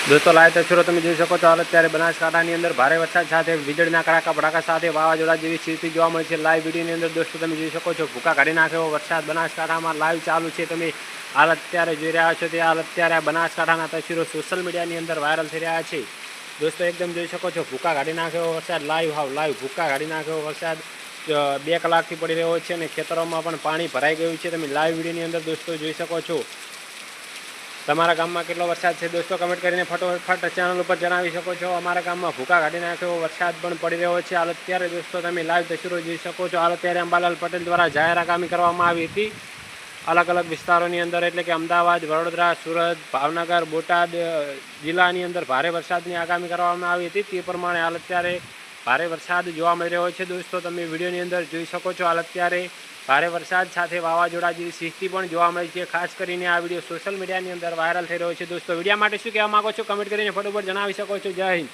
दोस्तों लाइव तस्वीरों તમે જોઈ શકો છો। હાલ અત્યારે બનાસકાંઠાની અંદર ભારે વરસાદ સાથે વીજળીના કડાકા ભડાકા સાથે વાવાઝોડા જેવી સ્થિતિ જોવા મળે છે। લાઈવ વિડીયોની અંદર દોસ્તો તમે જોઈ શકો છો ભૂકા કાઢી નાખે એવો વરસાદ બનાસકાંઠામાં લાઈવ ચાલુ છે। તમે હાલ અત્યારે જોઈ રહ્યા છો તે હાલ અત્યારે બનાસકાંઠાના તસવીરો સોશિયલ મીડિયાની અંદર વાયરલ થઈ રહ્યા છે। દોસ્તો એકદમ જોઈ શકો છો ભૂકા કાઢી નાખે એવો વરસાદ લાઈવ ભૂકા કાઢી નાખે એવો વરસાદ 2 કલાકથી પડી રહ્યો છે અને ખેતરોમાં પણ પાણી ભરાઈ ગયું છે। તમે લાઈવ વિડીયોની અંદર દોસ્તો જોઈ શકો છો। તમારા ગામમાં કેટલો વરસાદ છે દોસ્તો કમેન્ટ કરીને ફટોફટ ચેનલ ઉપર જણાવી શકો છો। અમારા ગામમાં ભૂકા કાઢી નાખ્યો એવો વરસાદ પણ પડી રહ્યો છે। હાલ અત્યારે દોસ્તો તમે લાઈવ તસવીરો જોઈ શકો છો। હાલ અત્યારે અંબાલાલ પટેલ દ્વારા જાહેર આગામી કરવામાં આવી હતી અલગ અલગ વિસ્તારોની અંદર, એટલે કે અમદાવાદ, વડોદરા, સુરત, ભાવનગર, બોટાદ જિલ્લાની અંદર ભારે વરસાદની આગામી કરવામાં આવી હતી। તે પ્રમાણે હાલ અત્યારે ભારે વરસાદ જોવા મળી રહ્યો છે। દોસ્તો તમે વિડીયોની અંદર જોઈ શકો છો હાલ અત્યારે ભારે વરસાદ સાથે વાવાઝોડા જેવી સ્થિતિ પણ જોવા મળી છે। ખાસ કરીને આ વિડીયો સોશિયલ મીડિયાની અંદર વાયરલ થઈ રહ્યો છે। દોસ્તો વિડીયો માટે શું કહેવા માંગો છો કમેન્ટ કરીને ફટોફટ જણાવી શકો છો। જય હિન્દ।